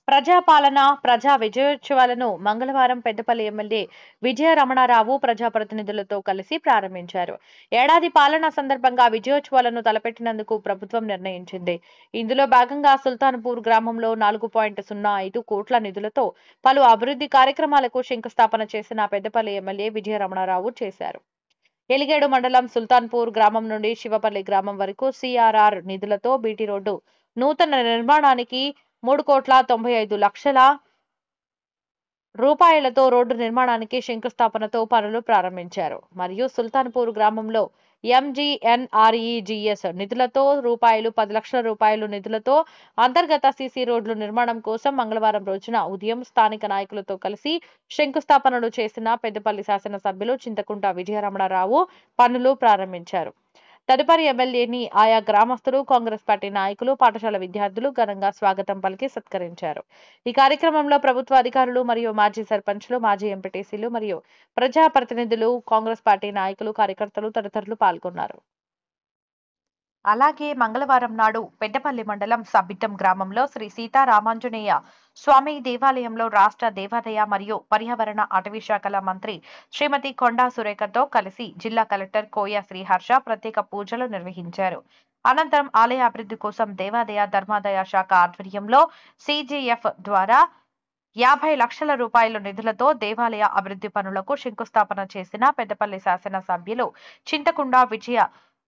ప్రజాపాలన ప్రజా విజయోత్సవాలను మంగళవారం పెద్దపల్లి ఎమ్మెల్యే విజయ రమణారావు ప్రజాప్రతినిధులతో కలిసి ప్రారంభించారు. ఏడాది పాలన సందర్భంగా విజయోత్సవాలను తలపెట్టినందుకు ప్రభుత్వం నిర్ణయించింది. ఇందులో భాగంగా సుల్తాన్పూర్ గ్రామంలో 4.05 కోట్ల నిధులతో పలు అభివృద్ధి కార్యక్రమాలకు శంకుస్థాపన చేసిన పెద్దపల్లి ఎమ్మెల్యే విజయ రమణారావు చేశారు. ఎలిగేడు మండలం సుల్తాన్పూర్ గ్రామం నుండి శివపల్లి గ్రామం వరకు సిఆర్ఆర్ నిధులతో బీటీ రోడ్డు నూతన నిర్మాణానికి 3,95,00,000 రూపాయలతో రోడ్డు నిర్మాణానికి శంకుస్థాపనతో పనులు ప్రారంభించారు. మరియు సుల్తాన్పూర్ గ్రామంలో ఎంజీఎన్ఆర్ఈజీఎస్ నిధులతో ₹10,00,000 నిధులతో అంతర్గత సీసీ రోడ్లు నిర్మాణం కోసం మంగళవారం రోజున ఉదయం స్థానిక నాయకులతో కలిసి శంకుస్థాపనలు చేసిన పెద్దపల్లి శాసనసభ్యులు చింతకుంట విజయరమణారావు పనులు ప్రారంభించారు. తదుపరి ఎమ్మెల్యేని ఆయా గ్రామస్తులు, కాంగ్రెస్ పార్టీ నాయకులు, పాఠశాల విద్యార్థులు ఘనంగా స్వాగతం పలికి సత్కరించారు. ఈ కార్యక్రమంలో ప్రభుత్వ అధికారులు మరియు మాజీ సర్పంచ్లు, మాజీ ఎంపీటీసీలు మరియు ప్రజాప్రతినిధులు, కాంగ్రెస్ పార్టీ నాయకులు, కార్యకర్తలు తదితరులు పాల్గొన్నారు. అలాగే మంగళవారం నాడు పెద్దపల్లి మండలం సబ్బితం గ్రామంలో శ్రీ సీతారామాంజనేయ స్వామి దేవాలయంలో రాష్ట్ర దేవాదాయ మరియు పర్యావరణ అటవీ శాఖల మంత్రి శ్రీమతి కొండా సురేఖతో కలిసి జిల్లా కలెక్టర్ కోయ శ్రీహర్ష ప్రత్యేక పూజలు నిర్వహించారు. అనంతరం ఆలయ అభివృద్ధి కోసం దేవాదాయ ధర్మాదాయ శాఖ ఆధ్వర్యంలో సిజిఎఫ్ ద్వారా 50 లక్షల రూపాయల నిధులతో దేవాలయ అభివృద్ధి పనులకు శంకుస్థాపన చేసిన పెద్దపల్లి శాసనసభ్యులు చింతకుంట విజయ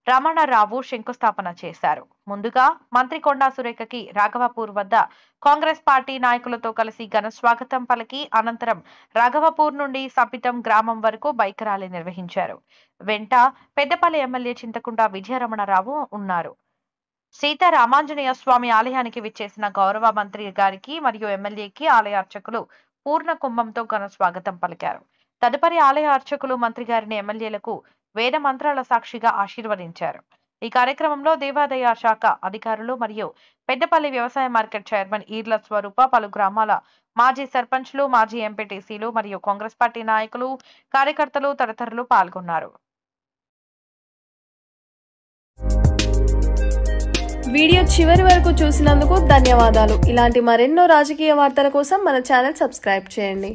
రమణారావు శంకుస్థాపన చేశారు. ముందుగా మంత్రి కొండా సురేఖకి రాఘవపూర్ వద్ద కాంగ్రెస్ పార్టీ నాయకులతో కలిసి ఘన స్వాగతం పలికి అనంతరం రాఘవపూర్ నుండి సబ్బితం గ్రామం వరకు బైక్ ర్యాలీ నిర్వహించారు. వెంట పెద్దపల్లి ఎమ్మెల్యే చింతకుంట విజయరమణారావు ఉన్నారు. సీతారామాంజనేయ స్వామి ఆలయానికి విచ్చేసిన గౌరవ మంత్రి గారికి మరియు ఎమ్మెల్యేకి ఆలయ అర్చకులు పూర్ణ కుంభంతో ఘన స్వాగతం పలికారు. తదుపరి ఆలయ అర్చకులు మంత్రి గారిని ఎమ్మెల్యేలకు వేద మంత్రాల సాక్షిగా ఆశీర్వదించారు. ఈ కార్యక్రమంలో దేవాదాయ శాఖ అధికారులు మరియు పెద్దపల్లి వ్యవసాయ మార్కెట్ చైర్మన్ ఈర్ల స్వరూప, పలు గ్రామాల మాజీ సర్పంచ్లు, మాజీ ఎంపీటీసీలు మరియు కాంగ్రెస్ పార్టీ నాయకులు, కార్యకర్తలు తదితరులు పాల్గొన్నారు. వీడియో చివరి వరకు చూసినందుకు ధన్యవాదాలు. ఇలాంటి మరెన్నో రాజకీయ వార్తల కోసం మన ఛానల్ సబ్స్క్రైబ్ చేయండి.